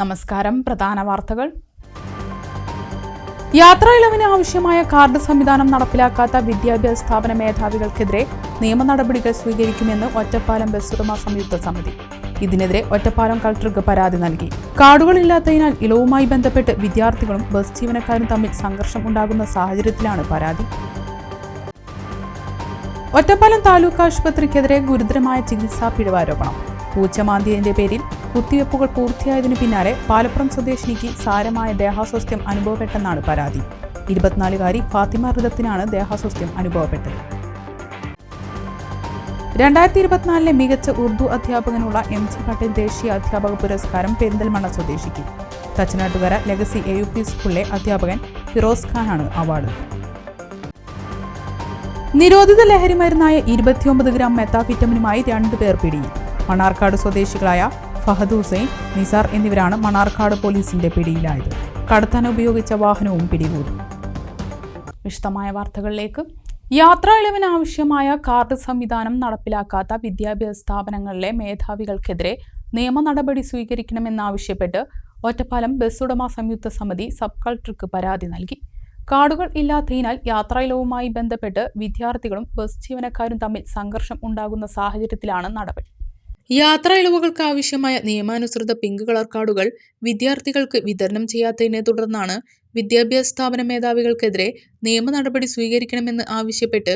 നമസ്കാരം. പ്രധാന വാർത്തകൾ. യാത്രാ ഇളവിന് ആവശ്യമായ കാർഡ് സംവിധാനം നടപ്പിലാക്കാത്ത വിദ്യാഭ്യാസ സ്ഥാപന മേധാവികൾക്കെതിരെ നിയമ നടപടികൾ സ്വീകരിക്കുമെന്ന് ഒറ്റപ്പാലം ബസ് ഉടമ സംയുക്ത സമിതി. ഇതിനെതിരെ ഒറ്റപ്പാലം കളക്ടർക്ക് പരാതി നൽകി. കാർഡുകളില്ലാത്തതിനാൽ ഇളവുമായി ബന്ധപ്പെട്ട് വിദ്യാർത്ഥികളും ബസ് ജീവനക്കാരും തമ്മിൽ സംഘർഷം ഉണ്ടാകുന്ന സാഹചര്യത്തിലാണ് പരാതി. ഒറ്റപ്പാലം താലൂക്ക് ആശുപത്രിക്കെതിരെ ഗുരുതരമായ ചികിത്സാ പിഴവാരോപണം. പൂച്ചമാന്തിയതിന്റെ പേരിൽ കുത്തിവയ്പ്പുകൾ പൂർത്തിയായതിനു പിന്നാലെ പാലപ്പുറം സ്വദേശിനിക്ക് സാരമായ ദേഹാസ്വാസ്ഥ്യം അനുഭവപ്പെട്ടെന്നാണ് പരാതി. 24-കാരി ഫാത്തിമ റിദത്തിനാണ് ദേഹാസ്വാസ്ഥ്യം അനുഭവപ്പെട്ടത്. 2024 മികച്ച ഉറുദു അധ്യാപകനുള്ള MG പട്ടേൽ ദേശീയ അധ്യാപക പുരസ്കാരം പെരിന്തൽമണ്ണ സ്വദേശിക്ക്. തച്ചനാട്ടുകര ലെഗസി AUP സ്കൂളിലെ അധ്യാപകൻ ഫിറോസ് ഖാനാണ് അവാർഡ്. നിരോധിത ലഹരി മരുന്നായ 29 ഗ്രാം മെത്താഫിറ്റമിനുമായി 2 പേർ പിടിയിൽ. മണ്ണാർക്കാട് സ്വദേശികളായ ഫഹദ് ഹുസൈൻ, നിസാർ എന്നിവരാണ് മണ്ണാർക്കാട് പോലീസിന്റെ പിടിയിലായത്. കടത്താൻ ഉപയോഗിച്ച വാഹനവും പിടികൂടി. വിശദമായ വാർത്തകളിലേക്ക്. യാത്രാ ഇളവിന് ആവശ്യമായ കാർഡ് സംവിധാനം നടപ്പിലാക്കാത്ത വിദ്യാഭ്യാസ സ്ഥാപനങ്ങളിലെ മേധാവികൾക്കെതിരെ നിയമ നടപടി സ്വീകരിക്കണമെന്നാവശ്യപ്പെട്ട് ഒറ്റപ്പാലം ബസ് ഉടമ സംയുക്ത സമിതി സബ് കളക്ടർക്ക് പരാതി നൽകി. കാർഡുകൾ ഇല്ലാത്തതിനാൽ യാത്രാ ഇളവുമായി ബന്ധപ്പെട്ട് വിദ്യാർത്ഥികളും ബസ് ജീവനക്കാരും തമ്മിൽ സംഘർഷം ഉണ്ടാകുന്ന സാഹചര്യത്തിലാണ് നടപടി. യാത്രാ ഇളവുകൾക്ക് ആവശ്യമായ നിയമാനുസൃത പിങ്ക് കളർ കാർഡുകൾ വിദ്യാർത്ഥികൾക്ക് വിതരണം ചെയ്യാത്തതിനെ തുടർന്നാണ് വിദ്യാഭ്യാസ സ്ഥാപന മേധാവികൾക്കെതിരെ നിയമ നടപടി സ്വീകരിക്കണമെന്ന് ആവശ്യപ്പെട്ട്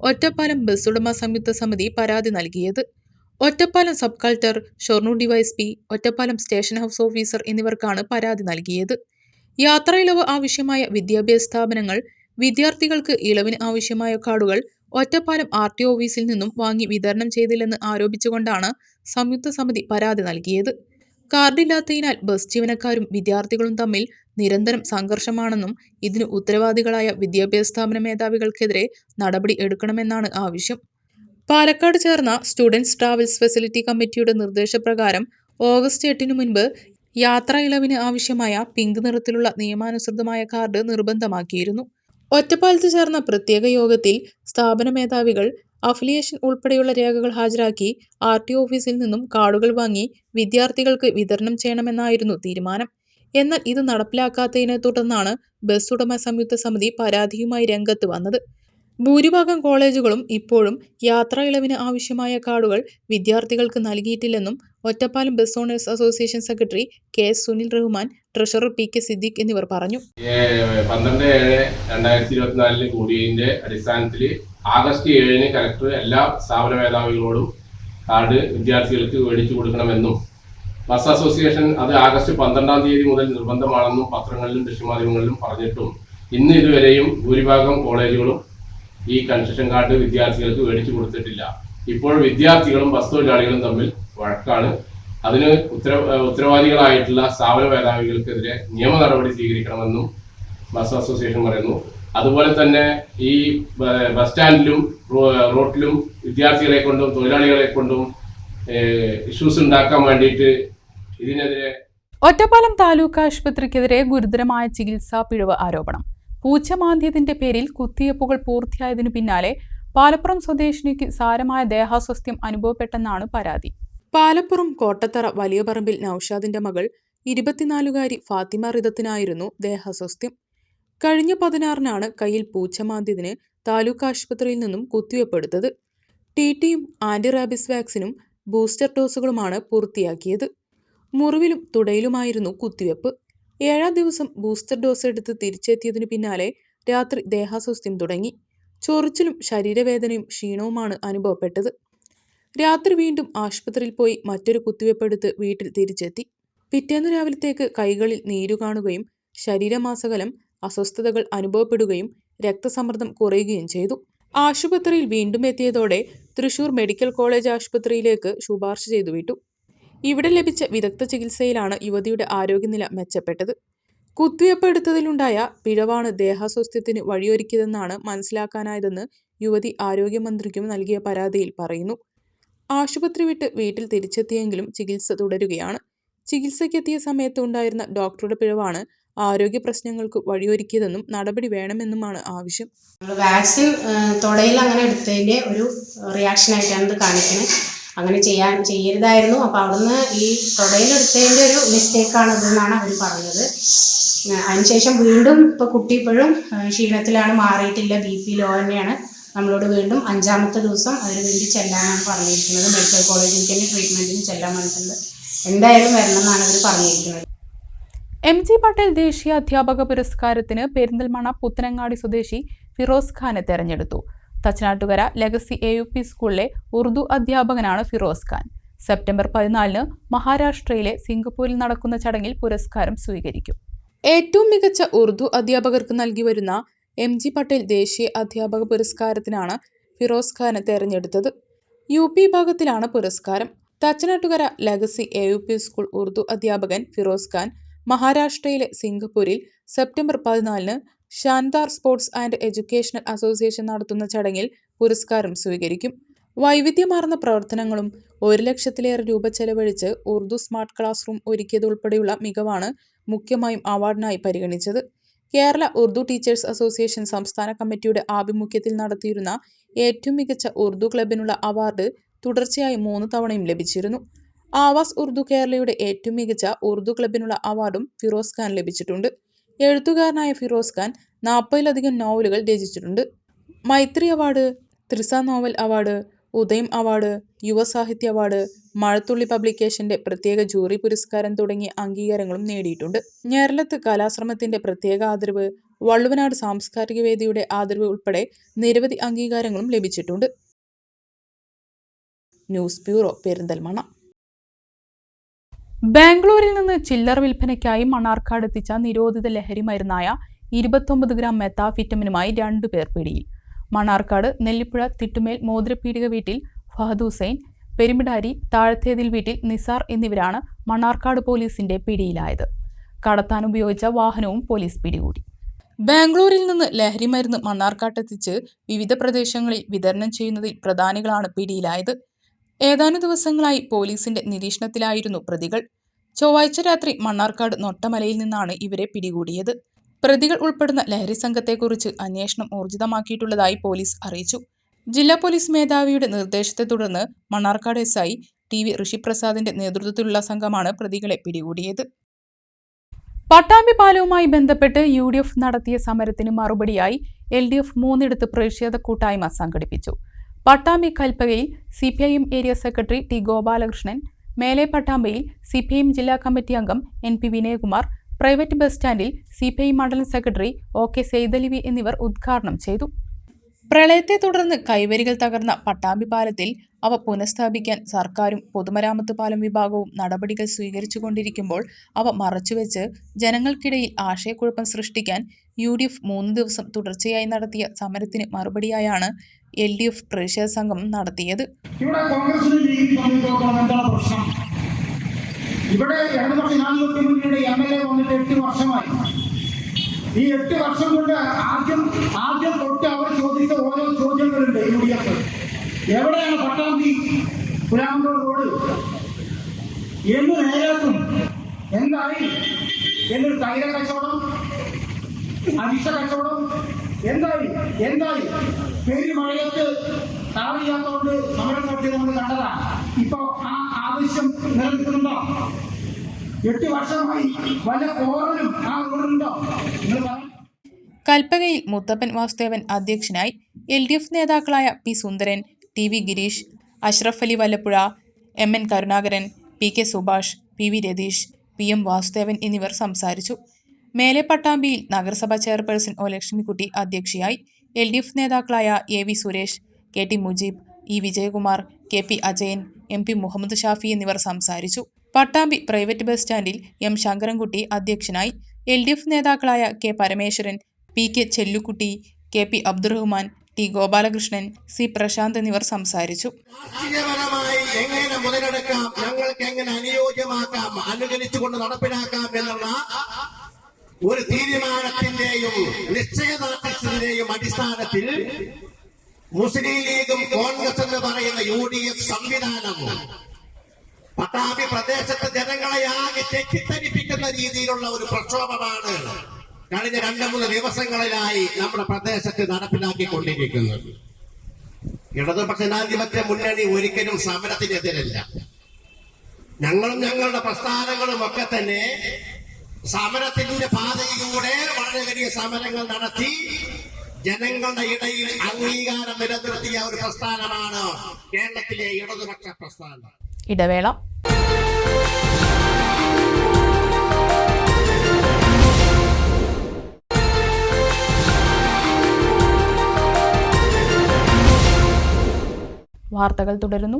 ഒറ്റപ്പാലം ബസ് ഉടമ സംയുക്ത സമിതി പരാതി നൽകിയത്. Ottapalam sub collector, Shoranur DYSP, Ottapalam station house officer എന്നിവർക്കാണ് പരാതി നൽകിയത്. യാത്രാ ഇളവ് ആവശ്യമായ വിദ്യാഭ്യാസ സ്ഥാപനങ്ങൾ വിദ്യാർത്ഥികൾക്ക് ഇളവിന് ആവശ്യമായ കാർഡുകൾ ഒറ്റപ്പാലം RTO ഓഫീസിൽ നിന്നും വാങ്ങി വിതരണം ചെയ്തില്ലെന്ന് ആരോപിച്ചുകൊണ്ടാണ് സംയുക്ത സമിതി പരാതി നൽകിയത്. കാർഡില്ലാത്തതിനാൽ ബസ് ജീവനക്കാരും വിദ്യാർത്ഥികളും തമ്മിൽ നിരന്തരം സംഘർഷമാണെന്നും ഇതിന് ഉത്തരവാദികളായ വിദ്യാഭ്യാസ സ്ഥാപന മേധാവികൾക്കെതിരെ നടപടി എടുക്കണമെന്നാണ് ആവശ്യം. പാലക്കാട് ചേർന്ന സ്റ്റുഡൻസ് ട്രാവൽസ് ഫെസിലിറ്റി കമ്മിറ്റിയുടെ നിർദ്ദേശപ്രകാരം ഓഗസ്റ്റ് 8 മുൻപ് യാത്രാ ഇളവിന് ആവശ്യമായ പിങ്ക് നിറത്തിലുള്ള നിയമാനുസൃതമായ കാർഡ് നിർബന്ധമാക്കിയിരുന്നു. ഒറ്റപ്പാലത്ത് ചേർന്ന പ്രത്യേക യോഗത്തിൽ സ്ഥാപന മേധാവികൾ അഫിലിയേഷൻ ഉൾപ്പെടെയുള്ള രേഖകൾ ഹാജരാക്കി RTO ഓഫീസിൽ നിന്നും കാർഡുകൾ വാങ്ങി വിദ്യാർത്ഥികൾക്ക് വിതരണം ചെയ്യണമെന്നായിരുന്നു തീരുമാനം. എന്നാൽ ഇത് നടപ്പിലാക്കാത്തതിനെ തുടർന്നാണ് ബസ് ഉടമ സംയുക്ത സമിതി പരാതിയുമായി രംഗത്ത് വന്നത്. ഭൂരിഭാഗം കോളേജുകളും ഇപ്പോഴും യാത്രാ ഇളവിന് ആവശ്യമായ കാർഡുകൾ വിദ്യാർത്ഥികൾക്ക് നൽകിയിട്ടില്ലെന്നും Ottapalam bus owners association secretary KS Sunil Rahman, treasurer PK Siddique എന്നിവർ പറഞ്ഞു. 12/7/2024 കൂടിയതിന്റെ അടിസ്ഥാനത്തിൽ ആഗസ്റ്റ് 7 കലക്ടർ എല്ലാ സ്ഥാപന മേധാവികളോടും കാർഡ് വിദ്യാർത്ഥികൾക്ക് മേടിച്ചു കൊടുക്കണമെന്നും ബസ് അസോസിയേഷൻ അത് ആഗസ്റ്റ് 12 മുതൽ നിർബന്ധമാണെന്നും പത്രങ്ങളിലും ദൃശ്യമാധ്യമങ്ങളിലും പറഞ്ഞിട്ടും ഇന്ന് ഇതുവരെയും ഭൂരിഭാഗം കോളേജുകളും ഈ കൺസെഷൻ കാർഡ് വിദ്യാർത്ഥികൾക്ക് മേടിച്ചു കൊടുത്തിട്ടില്ല. ഇപ്പോൾ വിദ്യാർത്ഥികളും ബസ് തൊഴിലാളികളും തമ്മിൽ വഴക്കാണ്. അതിന് ഉത്തരവാദികളായിട്ടുള്ള സ്ഥാപന മേധാവികൾക്കെതിരെ നിയമ നടപടി സ്വീകരിക്കണമെന്നും ബസ് അസോസിയേഷൻ പറയുന്നു. അതുപോലെ തന്നെ ഈ ബസ് സ്റ്റാൻഡിലും റോട്ടിലും വിദ്യാർത്ഥികളെ കൊണ്ടും തൊഴിലാളികളെ കൊണ്ടും ഇഷ്യൂസ് ഉണ്ടാക്കാൻ വേണ്ടിയിട്ട് ഇതിനെതിരെ ഒറ്റപ്പാലം താലൂക്ക് ആശുപത്രിക്കെതിരെ ഗുരുതരമായ ചികിത്സാ പിഴവ് ആരോപണം. പൂച്ചമാന്തിയതിന്റെ പേരിൽ കുത്തിവയ്പ്പുകൾ പൂർത്തിയായതിനു പിന്നാലെ പാലപ്പുറം സ്വദേശിനിക്ക് സാരമായ ദേഹാസ്വാസ്ഥ്യം അനുഭവപ്പെട്ടെന്നാണ് പരാതി. പാലപ്പുറം കോട്ടത്തറ വലിയ പറമ്പിൽ നൌഷാദിന്റെ മകൾ 24-കാരി ഫാത്തിമ റിദത്തിനായിരുന്നു ദേഹാസ്വാസ്ഥ്യം. കഴിഞ്ഞ 16-നാണ് കയ്യിൽ പൂച്ചമാന്തിയതിന് താലൂക്ക് ആശുപത്രിയിൽ നിന്നും കുത്തിവയ്പ് എടുത്തത്. TTയും ആന്റി റാബിസ് വാക്സിനും ബൂസ്റ്റർ ഡോസുകളുമാണ് പൂർത്തിയാക്കിയത്. മുറിവിലും തുടയിലുമായിരുന്നു കുത്തിവയ്പ്. 7-ാം ദിവസം ബൂസ്റ്റർ ഡോസ് എടുത്ത് തിരിച്ചെത്തിയതിനു പിന്നാലെ രാത്രി ദേഹാസ്വാസ്ഥ്യം തുടങ്ങി. ചൊറിച്ചിലും ശരീരവേദനയും ക്ഷീണവുമാണ് അനുഭവപ്പെട്ടത്. രാത്രി വീണ്ടും ആശുപത്രിയിൽ പോയി മറ്റൊരു കുത്തിവയ്പ് എടുത്ത് വീട്ടിൽ തിരിച്ചെത്തി. പിറ്റേന്നു രാവിലത്തേക്ക് കൈകളിൽ നീരു കാണുകയും ശരീരമാസകലം അസ്വസ്ഥതകൾ അനുഭവപ്പെടുകയും രക്തസമ്മർദ്ദം കുറയുകയും ചെയ്തു. ആശുപത്രിയിൽ വീണ്ടും എത്തിയതോടെ തൃശൂർ മെഡിക്കൽ കോളേജ് ആശുപത്രിയിലേക്ക് ശുപാർശ ചെയ്തു വിട്ടു. ഇവിടെ ലഭിച്ച വിദഗ്ധ ചികിത്സയിലാണ് യുവതിയുടെ ആരോഗ്യനില മെച്ചപ്പെട്ടത്. കുത്തിവയ്പ് എടുത്തതിലുണ്ടായ പിഴവാണ് ദേഹാസ്വാസ്ഥ്യത്തിന് വഴിയൊരുക്കിയതെന്നാണ് മനസ്സിലാക്കാനായതെന്ന് യുവതി ആരോഗ്യമന്ത്രിക്കും നൽകിയ പരാതിയിൽ പറയുന്നു. ആശുപത്രി വിട്ട് വീട്ടിൽ തിരിച്ചെത്തിയെങ്കിലും ചികിത്സ തുടരുകയാണ്. ചികിത്സയ്ക്കെത്തിയ സമയത്ത് ഉണ്ടായിരുന്ന ഡോക്ടറുടെ പിഴവാണ് ആരോഗ്യ പ്രശ്നങ്ങൾക്ക് വഴിയൊരുക്കിയതെന്നും നടപടി വേണമെന്നുമാണ് ആവശ്യം. വാക്സിൻ തുടയിൽ അങ്ങനെ എടുത്തതിൻ്റെ ഒരു റിയാക്ഷൻ ആയിട്ടാണ് ഇത് കാണിക്കുന്നത്. അങ്ങനെ ചെയ്യരുതായിരുന്നു. അപ്പോൾ അവിടുന്ന് ഈ തുടയിലെടുത്തതിൻ്റെ ഒരു മിസ്റ്റേക്കാണ് ഇതെന്നാണ് അവർ പറഞ്ഞത്. അതിനുശേഷം വീണ്ടും ഇപ്പോൾ കുട്ടി ഇപ്പോഴും ക്ഷീണത്തിലാണ്, മാറിയിട്ടില്ല, BP ലോ തന്നെയാണ്. നമ്മളോട് വീണ്ടും 5ാമത്തെ ദിവസം അതിന് വേണ്ടി ചെല്ലാനാണ് പറഞ്ഞിരിക്കുന്നത്. മെഡിക്കൽ കോളേജിൽ തന്നെ ട്രീറ്റ്മെൻറ്റിന് ചെല്ലാൻ പറഞ്ഞിട്ടുണ്ട്. എന്തായാലും വരണം എന്നാണ് അവർ പറഞ്ഞിരിക്കുന്നത്. MG പട്ടേൽ ദേശീയ അധ്യാപക പുരസ്കാരത്തിന് പെരിന്തൽമണ്ണ പുത്തനങ്ങാടി സ്വദേശി ഫിറോസ് ഖാനെ തെരഞ്ഞെടുത്തു. തച്ചനാട്ടുകര ലെഗസി AUP സ്കൂളിലെ ഉറുദു അധ്യാപകനാണ് ഫിറോസ് ഖാൻ. സെപ്റ്റംബർ 14-ന് മഹാരാഷ്ട്രയിലെ സിംഗപ്പൂരിൽ നടക്കുന്ന ചടങ്ങിൽ പുരസ്കാരം സ്വീകരിക്കും. ഏറ്റവും മികച്ച ഉറുദു അധ്യാപകർക്ക് നൽകി വരുന്ന MG പട്ടേൽ ദേശീയ അധ്യാപക പുരസ്കാരത്തിനാണ് ഫിറോസ് ഖാനെ തെരഞ്ഞെടുത്തത്. UP വിഭാഗത്തിലാണ് പുരസ്കാരം. Thachanattukara legacy AUP school Urdu അധ്യാപകൻ ഫിറോസ് ഖാൻ മഹാരാഷ്ട്രയിലെ സിംഗപ്പൂരിൽ സെപ്റ്റംബർ 14-ന് Shandaar sports and educational association നടത്തുന്ന ചടങ്ങിൽ പുരസ്കാരം സ്വീകരിക്കും. വൈവിധ്യമാർന്ന പ്രവർത്തനങ്ങളും 1 ലക്ഷത്തിലേറെ രൂപ ചെലവഴിച്ച് ഉറുദു സ്മാർട്ട് ക്ലാസ് റൂം ഒരുക്കിയതുൾപ്പെടെയുള്ള മികവാണ് മുഖ്യമായും അവാർഡിനായി പരിഗണിച്ചത്. കേരള ഉറുദു ടീച്ചേഴ്സ് അസോസിയേഷൻ സംസ്ഥാന കമ്മിറ്റിയുടെ ആഭിമുഖ്യത്തിൽ നടത്തിയിരുന്ന ഏറ്റവും മികച്ച ഉറുദു ക്ലബിനുള്ള അവാർഡ് തുടർച്ചയായി 3 തവണയും ലഭിച്ചിരുന്നു. ആവാസ് ഉറുദു കേരളയുടെ ഏറ്റവും മികച്ച ഉറുദു ക്ലബിനുള്ള അവാർഡും ഫിറോസ് ഖാൻ ലഭിച്ചിട്ടുണ്ട്. എഴുത്തുകാരനായ ഫിറോസ് ഖാൻ 40-ലധികം നോവലുകൾ രചിച്ചിട്ടുണ്ട്. മൈത്രി അവാർഡ്, ത്രിസ നോവൽ അവാർഡ്, ഉദയം അവാർഡ്, യുവസാഹിത്യ അവാർഡ്, മഴത്തുള്ളി പബ്ലിക്കേഷന്റെ പ്രത്യേക ജൂറി പുരസ്കാരം തുടങ്ങിയ അംഗീകാരങ്ങളും നേടിയിട്ടുണ്ട്. ഞേർലത്ത് കലാശ്രമത്തിന്റെ പ്രത്യേക ആദരവ്, വള്ളുവനാട് സാംസ്കാരിക വേദിയുടെ ആദരവ് ഉൾപ്പെടെ നിരവധി അംഗീകാരങ്ങളും ലഭിച്ചിട്ടുണ്ട്. News bureau, Perinthalmanna. ബാംഗ്ലൂരിൽ നിന്ന് ചില്ലറ വിൽപ്പനയ്ക്കായി മണ്ണാർക്കാട് എത്തിച്ച നിരോധിത ലഹരി മരുന്നായ 29 ഗ്രാം മെത്താഫിറ്റമിനുമായി 2 പേർ പിടിയിൽ. മണ്ണാർക്കാട് നെല്ലിപ്പുഴ തിട്ടുമേൽ മോതിരപ്പീടിക വീട്ടിൽ ഫഹദ് ഹുസൈൻ, പെരുമിടാരി താഴത്തേതിൽ വീട്ടിൽ നിസാർ എന്നിവരാണ് മണ്ണാർക്കാട് പോലീസിന്റെ പിടിയിലായത്. കടത്താൻ ഉപയോഗിച്ച വാഹനവും പോലീസ് പിടികൂടി. ബാംഗ്ലൂരിൽ നിന്ന് ലഹരി മരുന്ന് മണ്ണാർക്കാട്ടെത്തിച്ച് വിവിധ പ്രദേശങ്ങളിൽ വിതരണം ചെയ്യുന്നതിൽ പ്രധാനികളാണ് പിടിയിലായത്. ഏതാനും ദിവസങ്ങളായി പോലീസിന്റെ നിരീക്ഷണത്തിലായിരുന്നു പ്രതികൾ. ചൊവ്വാഴ്ച രാത്രി മണ്ണാർക്കാട് നൊട്ടമലയിൽ നിന്നാണ് ഇവരെ പിടികൂടിയത്. പ്രതികൾ ഉൾപ്പെടുന്ന ലഹരി സംഘത്തെക്കുറിച്ച് അന്വേഷണം ഊർജിതമാക്കിയിട്ടുള്ളതായി പോലീസ് അറിയിച്ചു. ജില്ലാ പോലീസ് മേധാവിയുടെ നിർദ്ദേശത്തെ തുടർന്ന് മണ്ണാർക്കാട് SI TV ഋഷിപ്രസാദിന്റെ നേതൃത്വത്തിലുള്ള സംഘമാണ് പ്രതികളെ പിടികൂടിയത്. പട്ടാമ്പി പാലവുമായി ബന്ധപ്പെട്ട് UDF നടത്തിയ സമരത്തിന് മറുപടിയായി LDF 3 പ്രതിഷേധ കൂട്ടായ്മ സംഘടിപ്പിച്ചു. പട്ടാമ്പി കൽപ്പകയിൽ CPIM area secretary T Gopalakrishnan, മേലെ പട്ടാമ്പിയിൽ CPIM ജില്ലാ കമ്മിറ്റി അംഗം NP വിനയകുമാർ, പ്രൈവറ്റ് ബസ് സ്റ്റാൻഡിൽ CPIM മണ്ഡലം സെക്രട്ടറി OK സെയ്തലിവി എന്നിവർ ഉദ്ഘാടനം ചെയ്തു. പ്രളയത്തെ തുടർന്ന് കൈവരികൾ തകർന്ന പട്ടാമ്പി പാലത്തിൽ അവ പുനഃസ്ഥാപിക്കാൻ സർക്കാരും പൊതുമരാമത്ത് പാലം വിഭാഗവും നടപടികൾ സ്വീകരിച്ചുകൊണ്ടിരിക്കുമ്പോൾ അവ മറച്ചുവെച്ച് ജനങ്ങൾക്കിടയിൽ ആശയക്കുഴപ്പം സൃഷ്ടിക്കാൻ UDF 3 ദിവസം തുടർച്ചയായി നടത്തിയ സമരത്തിന് മറുപടിയായാണ് LDF പ്രതിഷേധ സംഘം നടത്തിയത്. ഇവിടെ ഇടതുപക്ഷ ജനാധിപത്യ മുന്നണിയുടെ MLA വന്നിട്ട് 8 വർഷമായി. ഈ 8 വർഷം കൊണ്ട് ആദ്യം തൊട്ട് അവർ ചോദിച്ച ഓരോ ചോദ്യങ്ങളുണ്ട്. UDF എവിടെയാണ് പട്ടാമ്പി പുരാമന്തൂർ റോഡ് എന്ന് നേരാക്കും, എന്തായി എന്നൊരു തൈല കച്ചവടം, അരിശ കച്ചവടം എന്തായി പെരുമഴയത്ത് താറിയാത്തോണ്ട് സമരം നടത്തിയത് നമ്മൾ കണ്ടതാണ്. ഇപ്പൊ ആ ആവശ്യം നിലനിൽക്കുന്നുണ്ടോ? 8 വർഷമായി വല്ല കോറലും ആ റോഡുണ്ടോ? നിങ്ങൾ പറഞ്ഞു. കൽപ്പകയിൽ മുത്തപ്പൻ വാസുദേവൻ അധ്യക്ഷനായി. LDF നേതാക്കളായ P സുന്ദരൻ, TV Girish, Ashraf Ali Vallappuzha, MN Karunakaran, PK Subhash, PV Ratheesh, PM Vasudevan എന്നിവർ സംസാരിച്ചു. മേലെ പട്ടാമ്പിയിൽ നഗരസഭാ ചെയർപേഴ്സൺ O ലക്ഷ്മിക്കുട്ടി അധ്യക്ഷയായി. LDF നേതാക്കളായ AV Suresh, KT Mujeeb, E Vijayakumar, KP Ajayan, MP Muhammad Shafi എന്നിവർ സംസാരിച്ചു. പട്ടാമ്പി പ്രൈവറ്റ് ബസ് സ്റ്റാൻഡിൽ M ശങ്കരൻകുട്ടി അധ്യക്ഷനായി. LDF നേതാക്കളായ K Parameswaran, PK Chellukutty, KP Abdurahman, T Gopalakrishnan, C Prashant എന്നിവർ സംസാരിച്ചു. രാഷ്ട്രീയപരമായി എങ്ങനെ മുതലെടുക്കാം, ഞങ്ങൾക്ക് എങ്ങനെ അനുയോജ്യമാക്കാം, അനുകരിച്ചുകൊണ്ട് നടപ്പിലാക്കാം എന്നുള്ള ഒരു തീരുമാനത്തിന്റെയും നിശ്ചയദാർഢ്യത്തിന്റെയും അടിസ്ഥാനത്തിൽ മുസ്ലിം ലീഗും കോൺഗ്രസ് എന്ന് പറയുന്ന UDF സംവിധാനവും പട്ടാമ്പി പ്രദേശത്തെ ജനങ്ങളെ ആകെ തെറ്റിദ്ധരിപ്പിക്കുന്ന രീതിയിലുള്ള ഒരു പ്രക്ഷോഭമാണ് കഴിഞ്ഞ 2-3 ദിവസങ്ങളിലായി നമ്മുടെ പ്രദേശത്ത് നടപ്പിലാക്കിക്കൊണ്ടിരിക്കുന്നത്. ഇടതുപക്ഷ ജനാധിപത്യ മുന്നണി ഒരിക്കലും സമരത്തിനെതിരല്ല. ഞങ്ങളും ഞങ്ങളുടെ പ്രസ്ഥാനങ്ങളും ഒക്കെ തന്നെ സമരത്തിന്റെ പാതയിലൂടെ വളരെ വലിയ സമരങ്ങൾ നടത്തി ജനങ്ങളുടെ ഇടയിൽ അംഗീകാരം നിലനിർത്തിയ ഒരു പ്രസ്ഥാനമാണ് കേരളത്തിലെ ഇടതുപക്ഷ പ്രസ്ഥാനം. ഇടവേള. വാർത്തകൾ തുടരുന്നു.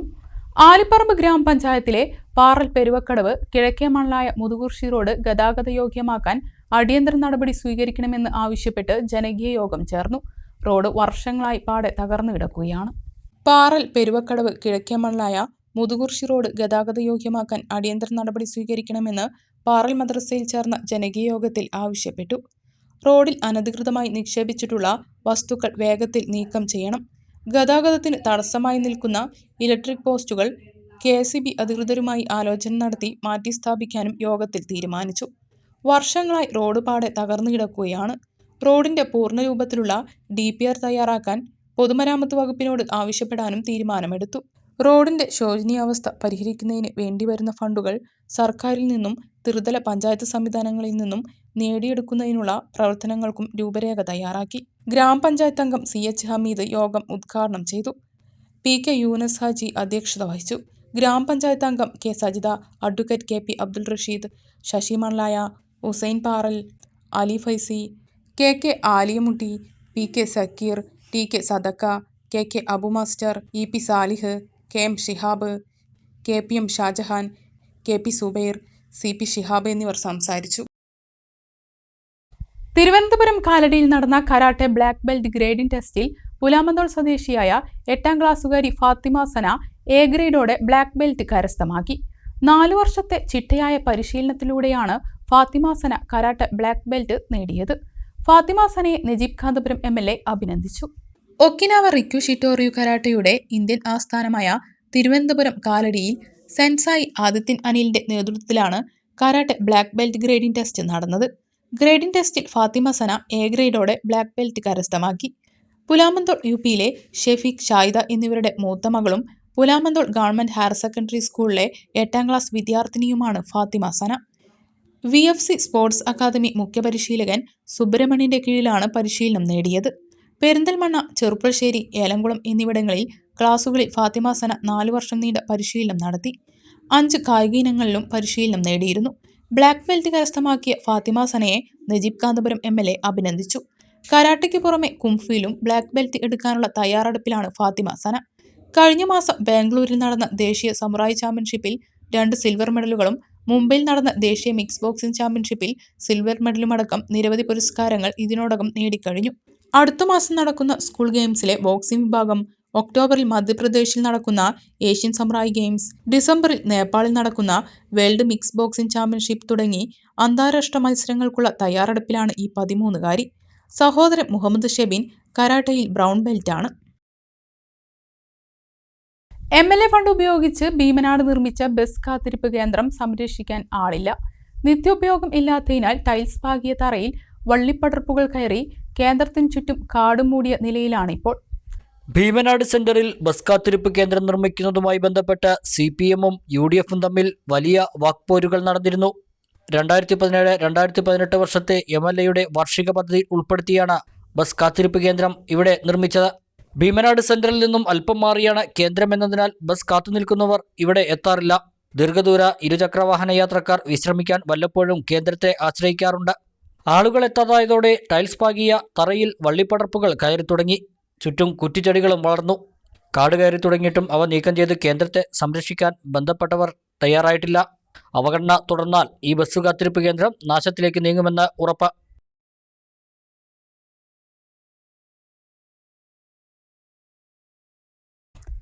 ആലിപ്പറമ്പ് ഗ്രാമപഞ്ചായത്തിലെ പാറൽ പെരുവക്കടവ് കിഴക്കേ മണലായ മുതുകുർശി റോഡ് ഗതാഗത യോഗ്യമാക്കാൻ അടിയന്തര നടപടി സ്വീകരിക്കണമെന്ന് ആവശ്യപ്പെട്ട് ജനകീയ യോഗം ചേർന്നു. റോഡ് വർഷങ്ങളായി പാടെ തകർന്നു കിടക്കുകയാണ്. പാറൽ പെരുവക്കടവ് കിഴക്കേ മണലായ മുതുകുർശി റോഡ് ഗതാഗത യോഗ്യമാക്കാൻ അടിയന്തര നടപടി സ്വീകരിക്കണമെന്ന് പാറൽ മദ്രസയിൽ ചേർന്ന ജനകീയ യോഗത്തിൽ ആവശ്യപ്പെട്ടു. റോഡിൽ അനധികൃതമായി നിക്ഷേപിച്ചിട്ടുള്ള വസ്തുക്കൾ വേഗത്തിൽ നീക്കം ചെയ്യണം. ഗതാഗതത്തിന് തടസ്സമായി നിൽക്കുന്ന ഇലക്ട്രിക് പോസ്റ്റുകൾ KSEB അധികൃതരുമായി ആലോചന നടത്തി മാറ്റി സ്ഥാപിക്കാനും യോഗത്തിൽ തീരുമാനിച്ചു. വർഷങ്ങളായി റോഡ് പാടെ തകർന്നു കിടക്കുകയാണ്. റോഡിന്റെ പൂർണ്ണരൂപത്തിലുള്ള DPR തയ്യാറാക്കാൻ പൊതുമരാമത്ത് വകുപ്പിനോട് ആവശ്യപ്പെടാനും തീരുമാനമെടുത്തു. റോഡിന്റെ ശോചനീയാവസ്ഥ പരിഹരിക്കുന്നതിന് വേണ്ടിവരുന്ന ഫണ്ടുകൾ സർക്കാരിൽ നിന്നും ത്രിതല പഞ്ചായത്ത് സംവിധാനങ്ങളിൽ നിന്നും നേടിയെടുക്കുന്നതിനുള്ള പ്രവർത്തനങ്ങൾക്കും രൂപരേഖ തയ്യാറാക്കി. ഗ്രാമപഞ്ചായത്ത് അംഗം CH ഹമീദ് യോഗം ഉദ്ഘാടനം ചെയ്തു. PK യൂനസ് ഹാജി അധ്യക്ഷത വഹിച്ചു. ഗ്രാമപഞ്ചായത്ത് അംഗം K Sajitha, advocate KP Abdul Rasheed, Sasi Manalaya, Hussain Paral, Ali Faizy, KK Aliyamutty, PK Zakir, TK Sadakka, KK Abu master, EP Salih, KM Shihab, KPM Shajahan, KP Zubair, CP Shihab എന്നിവർ സംസാരിച്ചു. തിരുവനന്തപുരം കാലടിയിൽ നടന്ന കരാട്ടെ ബ്ലാക്ക് ബെൽറ്റ് ഗ്രേഡിംഗ് ടെസ്റ്റിൽ പുലാമന്തോൾ സ്വദേശിയായ 8ാം ക്ലാസ്സുകാരി ഫാത്തിമ സന A ഗ്രേഡോടെ ബ്ലാക്ക് ബെൽറ്റ് കരസ്ഥമാക്കി. 4 വർഷത്തെ ചിട്ടയായ പരിശീലനത്തിലൂടെയാണ് ഫാത്തിമ സന കരാട്ടെ ബ്ലാക്ക് ബെൽറ്റ് നേടിയത്. ഫാത്തിമ സനയെ നജീബ് കാന്തപുരം MLA അഭിനന്ദിച്ചു. ഒക്കിനാവ റിക്യു ഷിറ്റോറിയു കരാട്ടയുടെ ഇന്ത്യൻ ആസ്ഥാനമായ തിരുവനന്തപുരം കാലടിയിൽ സെൻസായി ആദിത്യൻ അനിലിന്റെ നേതൃത്വത്തിലാണ് karate black belt grading test നടന്നത്. ഗ്രേഡിംഗ് ടെസ്റ്റിൽ ഫാത്തിമ സന A ഗ്രേഡോടെ ബ്ലാക്ക് ബെൽറ്റ് കരസ്ഥമാക്കി. പുലാമന്തോൾ UPയിലെ ഷെഫീഖ്, ഷായിദ എന്നിവരുടെ മൂത്ത മകളും പുലാമന്തോൾ ഗവൺമെന്റ് ഹയർ സെക്കൻഡറി സ്കൂളിലെ 8ാം ക്ലാസ് വിദ്യാർത്ഥിനിയുമാണ് ഫാത്തിമ സന. VFC സ്പോർട്സ് അക്കാദമി മുഖ്യപരിശീലകൻ സുബ്രഹ്മണ്യന്റെ കീഴിലാണ് പരിശീലനം നേടിയത്. പെരിന്തൽമണ്ണ, ചെറുപ്പശ്ശേരി, ഏലംകുളം എന്നിവിടങ്ങളിൽ ക്ലാസുകളിൽ ഫാത്തിമ സന 4 വർഷം നീണ്ട പരിശീലനം നടത്തി. 5 കായിക ഇനങ്ങളിലും പരിശീലനം നേടിയിരുന്നു. ബ്ലാക്ക് ബെൽറ്റ് കരസ്ഥമാക്കിയ ഫാത്തിമ സനയെ നജീബ് കാന്തപുരം MLA അഭിനന്ദിച്ചു. കരാട്ടയ്ക്ക് പുറമെ കുംഫിയിലും ബ്ലാക്ക് ബെൽറ്റ് എടുക്കാനുള്ള തയ്യാറെടുപ്പിലാണ് ഫാത്തിമ സന. കഴിഞ്ഞ മാസം ബാംഗ്ലൂരിൽ നടന്ന ദേശീയ സമുറായി ചാമ്പ്യൻഷിപ്പിൽ 2 സിൽവർ മെഡലുകളും മുംബൈയിൽ നടന്ന ദേശീയ മിക്സ് ബോക്സിംഗ് ചാമ്പ്യൻഷിപ്പിൽ സിൽവർ മെഡലുമടക്കം നിരവധി പുരസ്കാരങ്ങൾ ഇതിനോടകം നേടിക്കഴിഞ്ഞു. അടുത്ത മാസം നടക്കുന്ന സ്കൂൾ ഗെയിംസിലെ ബോക്സിംഗ് വിഭാഗം, ഒക്ടോബറിൽ മധ്യപ്രദേശിൽ നടക്കുന്ന ഏഷ്യൻ സമുറായി ഗെയിംസ്, ഡിസംബറിൽ നേപ്പാളിൽ നടക്കുന്ന വേൾഡ് മിക്സ് ബോക്സിംഗ് ചാമ്പ്യൻഷിപ്പ് തുടങ്ങി അന്താരാഷ്ട്ര മത്സരങ്ങൾക്കുള്ള തയ്യാറെടുപ്പിലാണ് ഈ 13-കാരി. സഹോദരൻ മുഹമ്മദ് ഷെബിൻ കരാട്ടയിൽ ബ്രൗൺ ബെൽറ്റാണ്. MLA ഫണ്ട് ഉപയോഗിച്ച് ഭീമനാട് നിർമ്മിച്ച ബസ് കാത്തിരിപ്പ് കേന്ദ്രം സംരക്ഷിക്കാൻ ആളില്ല. നിത്യോപയോഗം ഇല്ലാത്തതിനാൽ ടൈൽസ് പാകിയ തറയിൽ വള്ളിപ്പടർപ്പുകൾ കയറി കേന്ദ്രത്തിന് ചുറ്റും കാടും മൂടിയ നിലയിലാണിപ്പോൾ. ഭീമനാട് സെന്ററിൽ ബസ് കാത്തിരിപ്പ് കേന്ദ്രം നിർമ്മിക്കുന്നതുമായി ബന്ധപ്പെട്ട് CPM-ഉം UDF-ഉം തമ്മിൽ വലിയ വാക്പോരുകൾ നടന്നിരുന്നു. 2017-2018 വർഷത്തെ MLA-യുടെ വാർഷിക പദ്ധതിയിൽ ഉൾപ്പെടുത്തിയാണ് ബസ് കാത്തിരിപ്പ് കേന്ദ്രം ഇവിടെ നിർമ്മിച്ചത്. ഭീമനാട് സെന്ററിൽ നിന്നും അല്പം മാറിയാണ് കേന്ദ്രം എന്നതിനാൽ ബസ് കാത്തുനിൽക്കുന്നവർ ഇവിടെ എത്താറില്ല. ദീർഘദൂര ഇരുചക്രവാഹന യാത്രക്കാർ വിശ്രമിക്കാൻ വല്ലപ്പോഴും കേന്ദ്രത്തെ ആശ്രയിക്കാറുണ്ട്. ആളുകൾ എത്താതായതോടെ ടൈൽസ് പാകിയ തറയിൽ വള്ളിപ്പടർപ്പുകൾ കയറി തുടങ്ങി. ചുറ്റും കുറ്റിച്ചെടികളും വളർന്നു. കാട് കയറി തുടങ്ങിയിട്ടും അവ നീക്കം ചെയ്ത് കേന്ദ്രത്തെ സംരക്ഷിക്കാൻ ബന്ധപ്പെട്ടവർ തയ്യാറായിട്ടില്ല. അവഗണന തുടർന്നാൽ ഈ ബസ് കാത്തിരിപ്പ് കേന്ദ്രം നാശത്തിലേക്ക് നീങ്ങുമെന്ന് ഉറപ്പ്.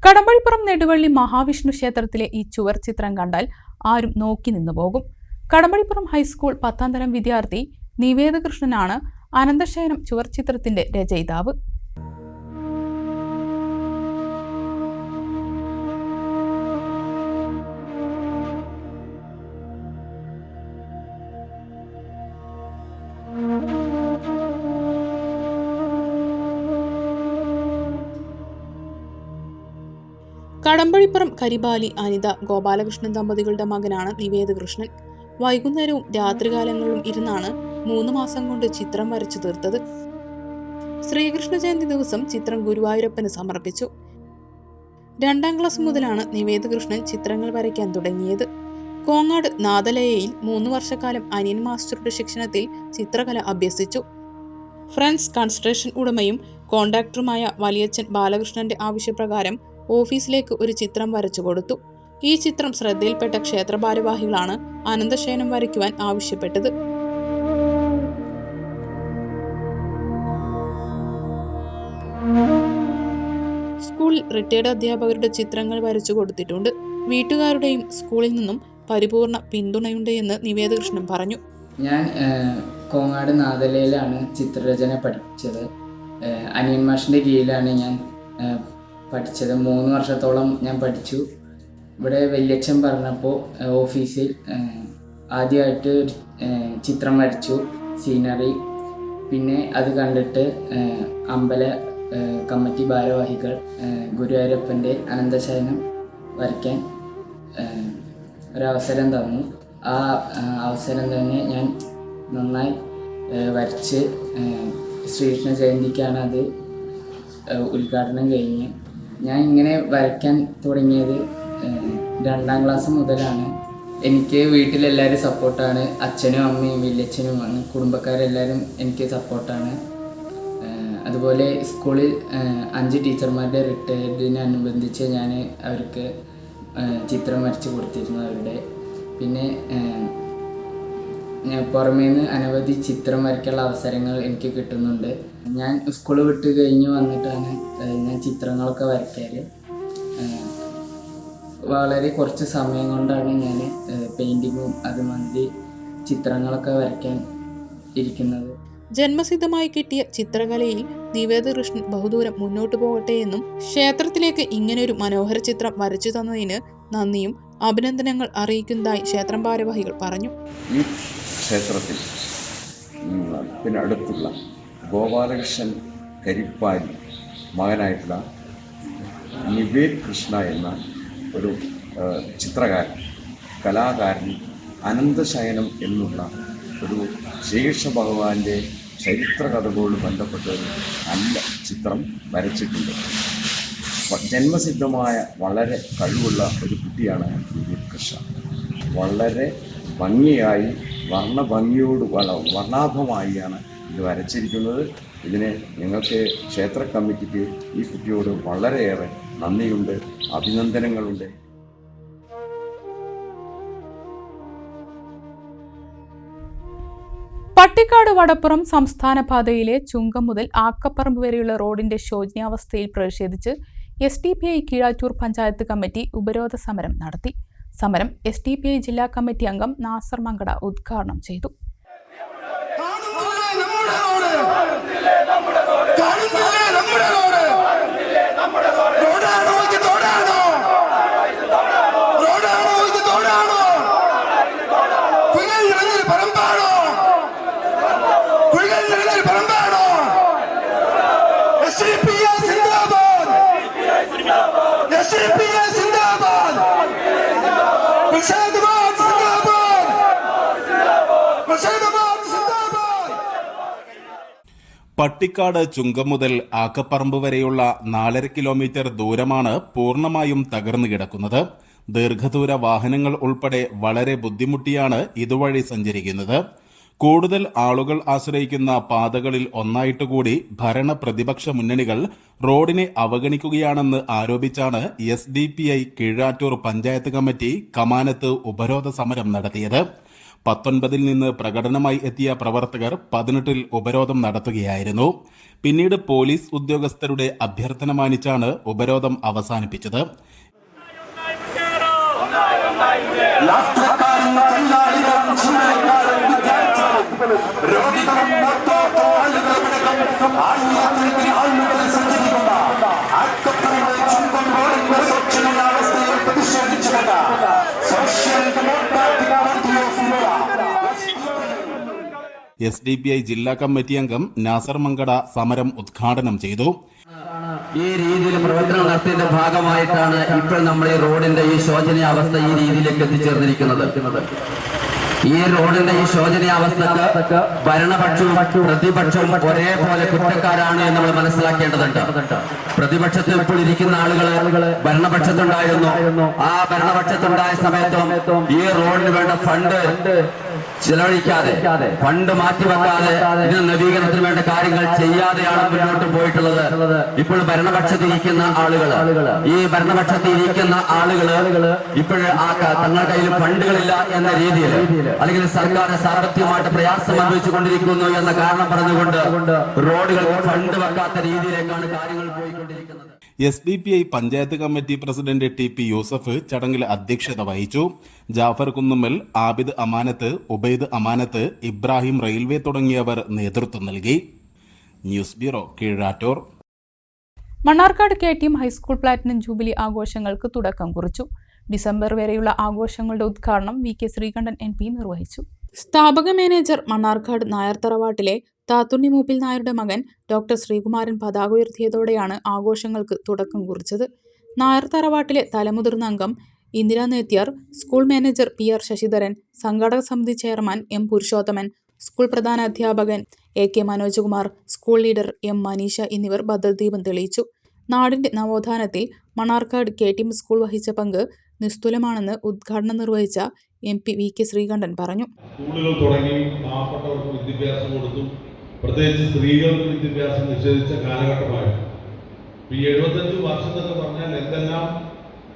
കടമ്പഴിപ്പുറം നെടുവള്ളി മഹാവിഷ്ണു ക്ഷേത്രത്തിലെ ഈ ചുവർ ചിത്രം കണ്ടാൽ ആരും നോക്കി നിന്നു പോകും. കടമ്പഴിപ്പുറം ഹൈസ്കൂൾ 10ാം തരം വിദ്യാർത്ഥി നിവേദകൃഷ്ണനാണ് അനന്തശയനം ചുവർ ചിത്രത്തിന്റെ രചയിതാവ്. കടമ്പഴിപ്പുറം കരിബാലി അനിത ഗോപാലകൃഷ്ണൻ ദമ്പതികളുടെ മകനാണ് നിവേദ് കൃഷ്ണൻ. വൈകുന്നേരവും രാത്രികാലങ്ങളിലും ഇരുന്നാണ് 3 മാസം കൊണ്ട് ചിത്രം വരച്ചു തീർത്തത്. ശ്രീകൃഷ്ണ ജയന്തി ദിവസം ചിത്രം ഗുരുവായൂരപ്പന് സമർപ്പിച്ചു. 2ാം ക്ലാസ് മുതലാണ് നിവേദ് കൃഷ്ണൻ ചിത്രങ്ങൾ വരയ്ക്കാൻ തുടങ്ങിയത്. കോങ്ങാട് നാദലയയിൽ 3 വർഷക്കാലം അനിയൻ മാസ്റ്ററുടെ ശിക്ഷണത്തിൽ ചിത്രകല അഭ്യസിച്ചു. ഫ്രണ്ട്സ് കൺസ്ട്രക്ഷൻ ഉടമയും കോൺട്രാക്ടറുമായ വലിയച്ഛൻ ബാലകൃഷ്ണന്റെ ആവശ്യപ്രകാരം ഓഫീസിലേക്ക് ഒരു ചിത്രം വരച്ചു കൊടുത്തു. ഈ ചിത്രം ശ്രദ്ധയിൽപ്പെട്ട ക്ഷേത്ര ഭാരവാഹികളാണ് അനന്തശയനം വരയ്ക്കുവാൻ ആവശ്യപ്പെട്ടത്. സ്കൂളിൽ റിട്ടയർഡ് അധ്യാപകരുടെ ചിത്രങ്ങൾ വരച്ചു കൊടുത്തിട്ടുണ്ട്. വീട്ടുകാരുടെയും സ്കൂളിൽ നിന്നും പരിപൂർണ പിന്തുണയുണ്ട് എന്ന് നിവേദ് കൃഷ്ണൻ പറഞ്ഞു. ഞാൻ കോങ്ങാട് നാദലയിലാണ് ചിത്രരചന പഠിച്ചത്. അനിയൻ മാഷിൻ്റെ കീഴിലാണ് ഞാൻ പഠിച്ചത്. 3 വർഷത്തോളം ഞാൻ പഠിച്ചു. ഇവിടെ വല്യച്ഛൻ പറഞ്ഞപ്പോൾ ഓഫീസിൽ ആദ്യമായിട്ട് ചിത്രം വരച്ചു, സീനറി. പിന്നെ അത് കണ്ടിട്ട് അമ്പല കമ്മിറ്റി ഭാരവാഹികൾ ഗുരുവായൂരപ്പൻ്റെ അനന്തശയനം വരയ്ക്കാൻ ഒരവസരം തന്നു. ആ അവസരം തന്നെ ഞാൻ നന്നായി വരച്ച് ശ്രീകൃഷ്ണ ജയന്തിക്കാണ് അത് ഉദ്ഘാടനം കഴിഞ്ഞ്. ഞാൻ ഇങ്ങനെ വരയ്ക്കാൻ തുടങ്ങിയത് 2ാം ക്ലാസ് മുതലാണ്. എനിക്ക് വീട്ടിലെല്ലാവരും സപ്പോർട്ടാണ്. അച്ഛനും അമ്മയും വല്യച്ഛനും കുടുംബക്കാരെല്ലാവരും എനിക്ക് സപ്പോർട്ടാണ്. അതുപോലെ സ്കൂളിൽ 5 ടീച്ചർമാരുടെ റിട്ടയർഡിനനുബന്ധിച്ച് ഞാൻ അവർക്ക് ചിത്രം വരച്ച് കൊടുത്തിരുന്നു അവരുടെ. പിന്നെ പുറമേ നിന്ന് അനവധി ചിത്രം വരയ്ക്കാനുള്ള അവസരങ്ങൾ എനിക്ക് കിട്ടുന്നുണ്ട്. ഞാൻ സ്കൂൾ വിട്ട് കഴിഞ്ഞ് വന്നിട്ടാണ് ഞാൻ ചിത്രങ്ങളൊക്കെ വരയ്ക്കാറ്. വളരെ കുറച്ച് സമയം കൊണ്ടാണ് ഞാൻ പെയിൻറ്റിങ്ങും അതുമാതിരി ചിത്രങ്ങളൊക്കെ വരയ്ക്കാൻ ഇരിക്കുന്നത്. ജന്മസിദ്ധമായി കിട്ടിയ ചിത്രകലയിൽ നിവേദ് കൃഷ്ണൻ ബഹുദൂരം മുന്നോട്ട് പോകട്ടെ എന്നും ക്ഷേത്രത്തിലേക്ക് ഇങ്ങനൊരു മനോഹര ചിത്രം വരച്ചു തന്നതിന് നന്ദിയും അഭിനന്ദനങ്ങൾ അറിയിക്കുന്നതായി ക്ഷേത്രം ഭാരവാഹികൾ പറഞ്ഞു. ഈ ക്ഷേത്രത്തിൽ പിന്നെ അടുത്തുള്ള ഗോപാലകൃഷ്ണൻ കരിപ്പാലി മകനായിട്ടുള്ള നിവേദ് കൃഷ്ണ എന്ന ഒരു ചിത്രകാരൻ, കലാകാരൻ അനന്തശയനം എന്നുള്ള ഒരു ശ്രീകൃഷ്ണ ഭഗവാന്റെ ചരിത്ര കഥകളോട് ബന്ധപ്പെട്ട ഒരു നല്ല ചിത്രം വരച്ചിട്ടുണ്ട്. ജന്മസിദ്ധമായ വളരെ കഴിവുള്ള ഒരു കുട്ടിയാണ് നിവേദ് കൃഷ്ണ. വളരെ ഭംഗിയായി വർണ്ണാഭമായിയാണ് ഇത് വരച്ചിരിക്കുന്നത്. ഇതിന് ഞങ്ങൾക്ക് ക്ഷേത്ര കമ്മിറ്റിക്ക് ഈ കുട്ടിയോട് വളരെയേറെ നന്ദിയുണ്ട്, അഭിനന്ദനങ്ങളുണ്ട്. പട്ടിക്കാട് വടപ്പുറം സംസ്ഥാന പാതയിലെ ചുങ്കം മുതൽ ആക്കപ്പറമ്പ് വരെയുള്ള റോഡിന്റെ ശോചനീയാവസ്ഥയിൽ പ്രതിഷേധിച്ച് SDPI കീഴാറ്റൂർ പഞ്ചായത്ത് കമ്മിറ്റി ഉപരോധ സമരം നടത്തി. സമരം SDPI ജില്ലാ കമ്മിറ്റി അംഗം നാസർ മങ്കട ഉദ്ഘാടനം ചെയ്തു. പട്ടിക്കാട് ചുങ്കം മുതൽ ആക്കപ്പറമ്പ് വരെയുള്ള 4.5 കിലോമീറ്റർ ദൂരമാണ് പൂർണ്ണമായും തകർന്നു കിടക്കുന്നത്. ദീർഘദൂര വാഹനങ്ങൾ ഉൾപ്പെടെ വളരെ ബുദ്ധിമുട്ടിയാണ് ഇതുവഴി സഞ്ചരിക്കുന്നത്. കൂടുതൽ ആളുകൾ ആശ്രയിക്കുന്ന പാതകളിൽ ഒന്നായിട്ടുകൂടി ഭരണ പ്രതിപക്ഷ മുന്നണികൾ റോഡിനെ അവഗണിക്കുകയാണെന്ന് ആരോപിച്ചാണ് SDPI കീഴാറ്റൂർ പഞ്ചായത്ത് കമ്മിറ്റി കമാനത്ത് ഉപരോധ സമരം നടത്തിയത്. 19 നിന്ന് പ്രകടനമായി എത്തിയ പ്രവർത്തകർ 18 ഉപരോധം നടത്തുകയായിരുന്നു. പിന്നീട് പോലീസ് ഉദ്യോഗസ്ഥരുടെ അഭ്യർത്ഥന മാനിച്ചാണ് ഉപരോധം അവസാനിപ്പിച്ചത്. SDPI ജില്ലാ കമ്മിറ്റി അംഗം നാസർ മങ്കട സമരം ഉദ്ഘാടനം ചെയ്തു. ഈ രീതിയിൽ പ്രവർത്തനം നടത്തിയതിന്റെ ഭാഗമായിട്ടാണ് ഇപ്പോൾ നമ്മൾ ഈ റോഡിന്റെ ഈ ശോചനീയാവസ്ഥ ഈ രീതിയിലേക്ക് എത്തിച്ചേർന്നിരിക്കുന്നത്. ഈ റോഡിന്റെ ഈ ശോചനീയാവസ്ഥക്ക് ഭരണപക്ഷവും പ്രതിപക്ഷവും ഒരേപോലെ കുറ്റക്കാരാണ് എന്ന് നമ്മൾ മനസ്സിലാക്കേണ്ടതുണ്ട്. പ്രതിപക്ഷത്തിൽ ഇപ്പോൾ ഇരിക്കുന്ന ആളുകള് ഭരണപക്ഷത്തുണ്ടായിരുന്നു. ആ ഭരണപക്ഷത്തുണ്ടായ സമയത്തും ഈ റോഡിന് വേണ്ട ഫണ്ട് ചെലവഴിക്കാതെ, ഫണ്ട് മാറ്റിവെക്കാതെ, ഇതിന് നവീകരണത്തിന് വേണ്ട കാര്യങ്ങൾ ചെയ്യാതെയാണ് മുന്നോട്ട് പോയിട്ടുള്ളത്. ഇപ്പോൾ ഭരണപക്ഷത്തിരിക്കുന്ന ഈ ഭരണപക്ഷത്തിരിക്കുന്ന ആളുകള് ഇപ്പോഴ് തങ്ങളുടെ കയ്യിൽ ഫണ്ടുകളില്ല എന്ന രീതിയിൽ, അല്ലെങ്കിൽ സർക്കാർ സാമ്പത്തികമായിട്ട് പ്രയാസം അനുഭവിച്ചുകൊണ്ടിരിക്കുന്നു എന്ന കാരണം പറഞ്ഞുകൊണ്ട് റോഡുകൾക്ക് ഫണ്ട് വെക്കാത്ത രീതിയിലേക്കാണ് കാര്യങ്ങൾ പോയിക്കൊണ്ടിരിക്കുന്നത്. SDPI panchayat committee president TP Yusuf ചടങ്ങിൽ അധ്യക്ഷത വഹിച്ചു. ജാഫർ കുന്നുമ്മൽ, ആബിദ് അമാനത്ത്, ഉബൈദ് അമാനത്ത്, ഇബ്രാഹിം റെയിൽവേ തുടങ്ങിയവർ നേതൃത്വം നൽകി. News bureau, Keezhattoor. Mannarkkad KTM high school platinum jubilee ആഘോഷങ്ങൾക്ക് തുടക്കം കുറിച്ചു. ഡിസംബർ വരെയുള്ള ആഘോഷങ്ങളുടെ ഉദ്ഘാടനം VK ശ്രീകണ്ഠൻ MP നിർവഹിച്ചു. സ്ഥാപക മാനേജർ മണ്ണാർക്കാട് നായർ തറവാട്ടിലെ താത്തുണ്ണി മൂപ്പിൽ നായരുടെ മകൻ ഡോക്ടർ ശ്രീകുമാരൻ പതാക ഉയർത്തിയതോടെയാണ് ആഘോഷങ്ങൾക്ക് തുടക്കം കുറിച്ചത്. നായർ തറവാട്ടിലെ തലമുതിർന്ന അംഗം Indira Nethyar, school manager PR Sasidharan, സംഘാടക സമിതി ചെയർമാൻ M പുരുഷോത്തമൻ, സ്കൂൾ പ്രധാനാധ്യാപകൻ AK Manoj Kumar, school leader M Maneesha എന്നിവർ ഭദ്രദീപം തെളിയിച്ചു. നാടിന്റെ നവോത്ഥാനത്തിൽ മണ്ണാർക്കാട് KTM സ്കൂൾ വഹിച്ച പങ്ക് നിസ്തുലമാണെന്ന് ഉദ്ഘാടനം നിർവഹിച്ച MP VK ശ്രീകണ്ഠൻ പറഞ്ഞു. സ്കൂളുകൾ തുടങ്ങി പാവപ്പെട്ടവർക്ക് വിദ്യാഭ്യാസം കൊടുത്തു, പ്രത്യേകിച്ച് സ്ത്രീകൾക്ക് വിദ്യാഭ്യാസം നിഷേധിച്ച കാലഘട്ടമായിരുന്നു. ഈ 75 വർഷം എന്നൊക്കെ പറഞ്ഞാൽ എന്തെല്ലാം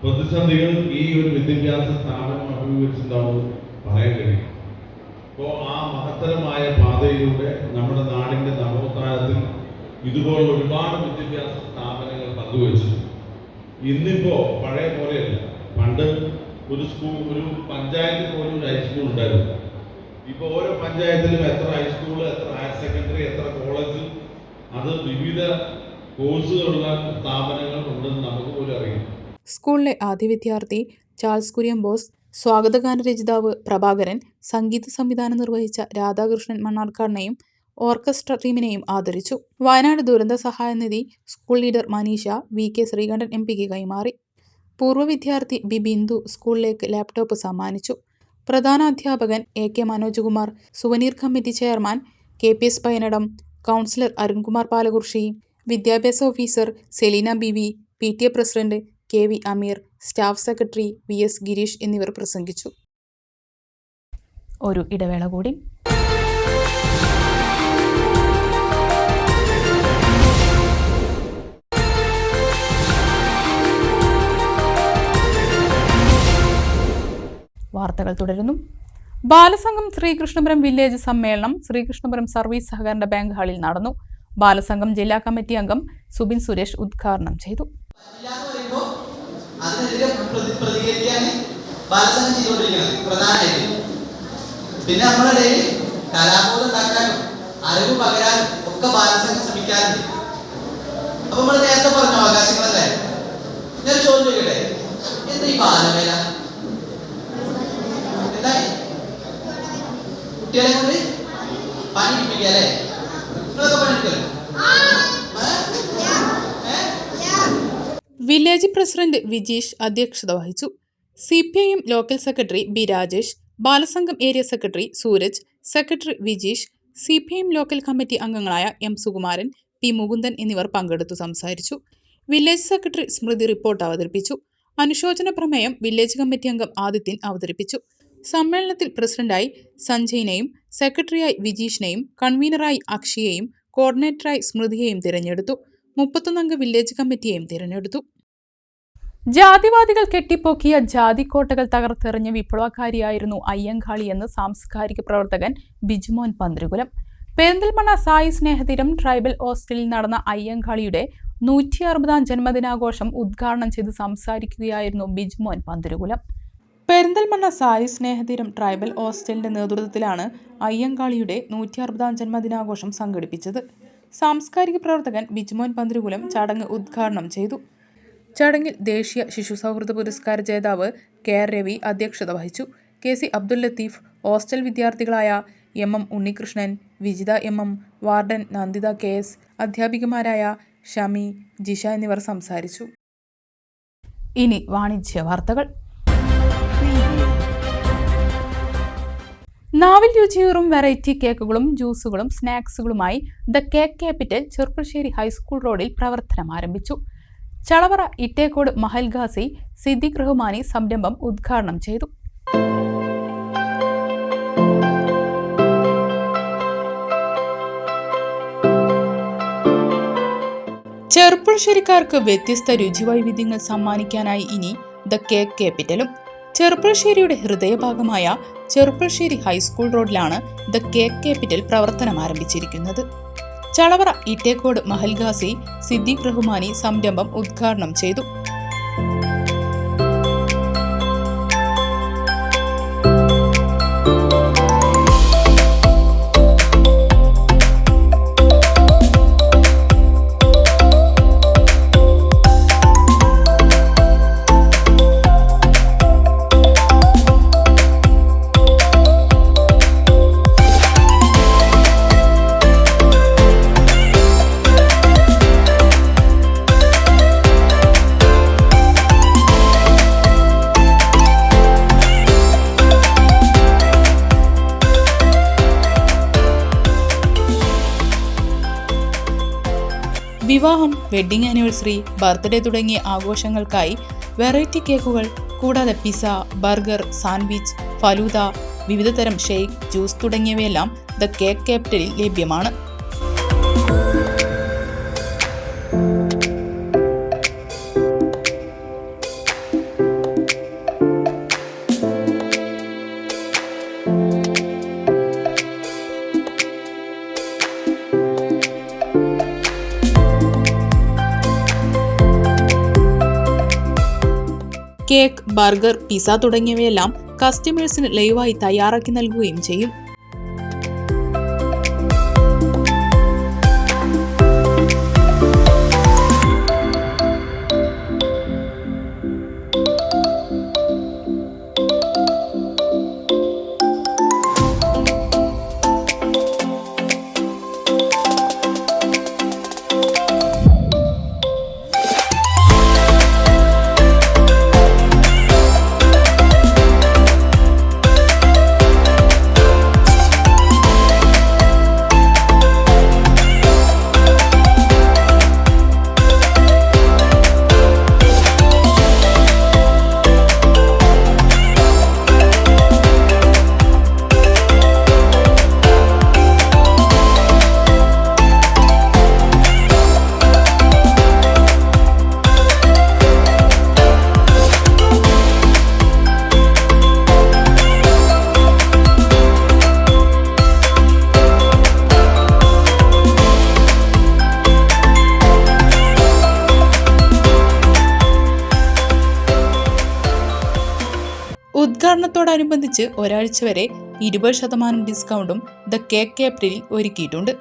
പ്രതിസന്ധികൾ ഈ ഒരു വിദ്യാഭ്യാസ സ്ഥാപനം അഭിമുഖീകരിച്ചിട്ടുണ്ടാവും പറയാൻ കഴിയും. അപ്പോൾ ആ മഹത്തരമായ പാതയിലൂടെ നമ്മുടെ നാടിൻ്റെ നവോത്ഥാനത്തിൽ ഇതുപോലുള്ള ഒരുപാട് വിദ്യാഭ്യാസ സ്ഥാപനങ്ങൾ പങ്കുവച്ചു. ഇന്നിപ്പോൾ പഴയ പോലെയല്ല. പണ്ട് ഒരു പഞ്ചായത്തിൽ പോലും ഒരു ഹൈസ്കൂൾ ഉണ്ടായിരുന്നു. ഇപ്പോൾ ഓരോ പഞ്ചായത്തിലും എത്ര ഹൈസ്കൂൾ, എത്ര ഹയർ സെക്കൻഡറി, എത്ര കോളേജ്, അത് വിവിധ കോഴ്സുകളുള്ള സ്ഥാപനങ്ങൾ ഉണ്ടെന്ന് നമുക്ക് പോലും അറിയാം. സ്കൂളിലെ ആദ്യ വിദ്യാർത്ഥി ചാൾസ് കുര്യൻ ബോസ്, സ്വാഗതഗാന രചയിതാവ് പ്രഭാകരൻ, സംഗീത സംവിധാനം നിർവഹിച്ച രാധാകൃഷ്ണൻ മണ്ണാർക്കാടിനെയും ഓർക്കസ്ട്ര ടീമിനെയും ആദരിച്ചു. വയനാട് ദുരന്ത സഹായനിധി school leader Maneesha VK Sreekandan MPക്ക് കൈമാറി. പൂർവ്വ വിദ്യാർത്ഥി ബി ബിന്ദു സ്കൂളിലേക്ക് ലാപ്ടോപ്പ് സമ്മാനിച്ചു. പ്രധാനാധ്യാപകൻ AK Manoj Kumar, souvenir committee chairman KPS Payanadam, councillor Arunkumar Palakurissi, വിദ്യാഭ്യാസ officer Selina BV, PTA president KV Ameer, staff secretary VS Girish എന്നിവർ പ്രസംഗിച്ചു. ഒരു ഇടവേള കൂടി. വാർത്തകൾ തുടരുന്നു. ബാലസംഘം ശ്രീകൃഷ്ണപുരം വില്ലേജ് സമ്മേളനം ശ്രീകൃഷ്ണപുരം സർവീസ് സഹകരണ ബാങ്ക് ഹാളിൽ നടന്നു. ബാലസംഘം ജില്ലാ കമ്മിറ്റി അംഗം സുബിൻ സുരേഷ് ഉദ്ഘാടനം ചെയ്തു. പിന്നെ നമ്മളുടെ കലാബോധം ഉണ്ടാക്കാനും അറിവ് പകരാനും ഒക്കെ ബാലസംഘം ശ്രമിക്കാറുണ്ട്. അപ്പൊ നമ്മൾ നേരത്തെ പറഞ്ഞ അവകാശങ്ങളല്ലേ, ഞാൻ ചോദ്യം ചോദിക്കട്ടെ, എന്താ ഈ ബാലവേല? കുട്ടികളെ കൊണ്ട് പണിപ്പിക്കല്ലേ? നിങ്ങളൊക്കെ പണിയെടുക്കല്ലോ. വില്ലേജ് പ്രസിഡന്റ് വിജീഷ് അധ്യക്ഷത വഹിച്ചു. CPIM local secretary B Rajesh, Balasangham area secretary Sooraj, secretary Vijeesh, CPIM local committee അംഗങ്ങളായ M സുകുമാരൻ, P മുകുന്ദൻ എന്നിവർ പങ്കെടുത്തു സംസാരിച്ചു. വില്ലേജ് സെക്രട്ടറി സ്മൃതി റിപ്പോർട്ട് അവതരിപ്പിച്ചു. അനുശോചന പ്രമേയം വില്ലേജ് കമ്മിറ്റി അംഗം ആദിത്യൻ അവതരിപ്പിച്ചു. സമ്മേളനത്തിൽ പ്രസിഡന്റായി സഞ്ജയിനെയും സെക്രട്ടറിയായി വിജീഷിനെയും കൺവീനറായി അക്ഷയെയും കോർഡിനേറ്ററായി സ്മൃതിയെയും തിരഞ്ഞെടുത്തു. 31 അംഗ വില്ലേജ് കമ്മിറ്റിയെയും തിരഞ്ഞെടുത്തു. ജാതിവാദികൾ കെട്ടിപ്പൊക്കിയ ജാതിക്കോട്ടകൾ തകർത്തെറിഞ്ഞ വിപ്ലവകാരിയായിരുന്നു അയ്യങ്കാളിയെന്ന് സാംസ്കാരിക പ്രവർത്തകൻ ബിജുമോൻ പന്തിരുകുലം. പെരിന്തൽമണ്ണ സായി സ്നേഹതീരം ട്രൈബൽ ഹോസ്റ്റലിൽ നടന്ന അയ്യങ്കാളിയുടെ 160ാം ജന്മദിനാഘോഷം ഉദ്ഘാടനം ചെയ്ത് സംസാരിക്കുകയായിരുന്നു ബിജുമോൻ പന്തിരുകുലം. പെരിന്തൽമണ്ണ സായി സ്നേഹതീരം ട്രൈബൽ ഹോസ്റ്റലിന്റെ നേതൃത്വത്തിലാണ് അയ്യങ്കാളിയുടെ 160ാം ജന്മദിനാഘോഷം സംഘടിപ്പിച്ചത്. സാംസ്കാരിക പ്രവർത്തകൻ ബിജുമോൻ പന്തിരുകുലം ചടങ്ങ് ഉദ്ഘാടനം ചെയ്തു. ചടങ്ങിൽ ദേശീയ ശിശു സൗഹൃദ പുരസ്കാര ജേതാവ് KR രവി അധ്യക്ഷത വഹിച്ചു. KC അബ്ദുൽ ലത്തീഫ്, ഹോസ്റ്റൽ വിദ്യാർത്ഥികളായ MM Unnikrishnan, Vijitha MM, warden Nanditha KS, അധ്യാപികമാരായ ഷമി, ജിഷ എന്നിവർ സംസാരിച്ചു. ഇനി വാണിജ്യ വാർത്തകൾ. നാവിൽ രുചിയൂറും വെറൈറ്റി കേക്കുകളും ജ്യൂസുകളും സ്നാക്സുകളുമായി the cake capital Cherpulassery high school റോഡിൽ പ്രവർത്തനം ആരംഭിച്ചു. ചളവറ ഇട്ടേക്കോട് മഹൽ ഖാസി സിദ്ദിഖ് റഹ്മാനി സംരംഭം ഉദ്ഘാടനം ചെയ്തു. ചെർപ്പുളശ്ശേരിക്കാർക്ക് വ്യത്യസ്ത രുചിവൈവിധ്യങ്ങൾ സമ്മാനിക്കാനായി ഇനി ദ കേക്ക് ക്യാപിറ്റലും. ചെർപ്പുളശ്ശേരിയുടെ ഹൃദയഭാഗമായ ചെർപ്പുളശ്ശേരി ഹൈസ്കൂൾ റോഡിലാണ് ദ കേക്ക് ക്യാപിറ്റൽ പ്രവർത്തനം ആരംഭിച്ചിരിക്കുന്നത്. ചളവറ ഇട്ടേക്കോട് മഹൽ ഖാസി സിദ്ദിഖ് റഹ്മാനി സംരംഭം ഉദ്ഘാടനം ചെയ്തു. വിവാഹം, വെഡ്ഡിംഗ് ആനിവേഴ്സറി, ബർത്ത്ഡേ തുടങ്ങിയ ആഘോഷങ്ങൾക്കായി വെറൈറ്റി കേക്കുകൾ കൂടാതെ പിസ്സ, ബർഗർ, സാൻഡ്വിച്ച്, ഫലൂദ, വിവിധതരം ഷേക്ക്, ജ്യൂസ് തുടങ്ങിയവയെല്ലാം ദ കേക്ക് ക്യാപിറ്റലിൽ ലഭ്യമാണ്. കേക്ക്, ബർഗർ, പിസ്സ തുടങ്ങിയവയെല്ലാം കസ്റ്റമേഴ്സിന് ലൈവായി തയ്യാറാക്കി നൽകുകയും ചെയ്യും. ഉദ്ഘാടനത്തോടനുബന്ധിച്ച് ഒരാഴ്ച വരെ 20% ഡിസ്കൗണ്ടും ദ കേക്ക് ക്യാപിറ്റലിൽ ഒരുക്കിയിട്ടുണ്ട്.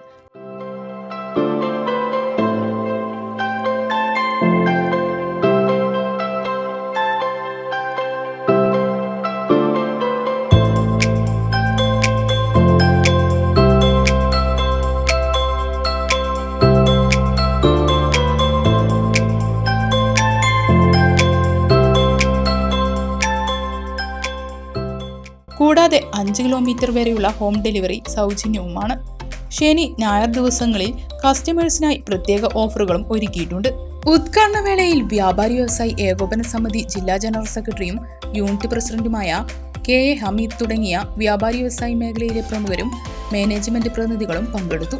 കൂടാതെ 5 കിലോമീറ്റർ വരെയുള്ള ഹോം ഡെലിവറി സൗജന്യവുമാണ്. ശനി, ഞായർ ദിവസങ്ങളിൽ കസ്റ്റമേഴ്സിനായി പ്രത്യേക ഓഫറുകളും ഒരുക്കിയിട്ടുണ്ട്. ഉദ്ഘാടന വേളയിൽ വ്യാപാരി വ്യവസായി ഏകോപന സമിതി ജില്ലാ ജനറൽ സെക്രട്ടറിയും യൂണിറ്റ് പ്രസിഡന്റുമായ KA ഹമീദ് തുടങ്ങിയ വ്യാപാരി വ്യവസായി മേഖലയിലെ പ്രമുഖരും മാനേജ്മെന്റ് പ്രതിനിധികളും പങ്കെടുത്തു.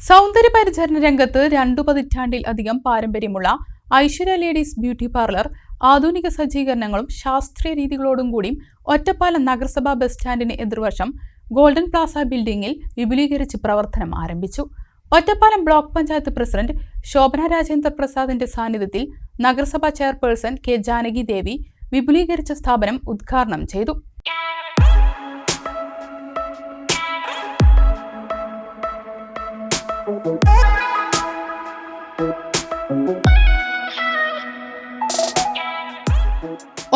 സൗന്ദര്യ പരിചരണ രംഗത്ത് 2 പതിറ്റാണ്ടിൽ അധികം പാരമ്പര്യമുള്ള ഐശ്വര്യ ലേഡീസ് ബ്യൂട്ടി പാർലർ ആധുനിക സജ്ജീകരണങ്ങളും ശാസ്ത്രീയ രീതികളോടും കൂടി ഒറ്റപ്പാലം നഗരസഭാ ബസ് സ്റ്റാൻഡിന് എതിർവശം ഗോൾഡൻ പ്ലാസ ബിൽഡിംഗിൽ വിപുലീകരിച്ച് പ്രവർത്തനം ആരംഭിച്ചു. ഒറ്റപ്പാലം ബ്ലോക്ക് പഞ്ചായത്ത് പ്രസിഡന്റ് ശോഭന രാജേന്ദ്ര പ്രസാദിന്റെ സാന്നിധ്യത്തിൽ നഗരസഭാ ചെയർപേഴ്സൺ കെ ജാനകി ദേവി വിപുലീകരിച്ച സ്ഥാപനം ഉദ്ഘാടനം ചെയ്തു.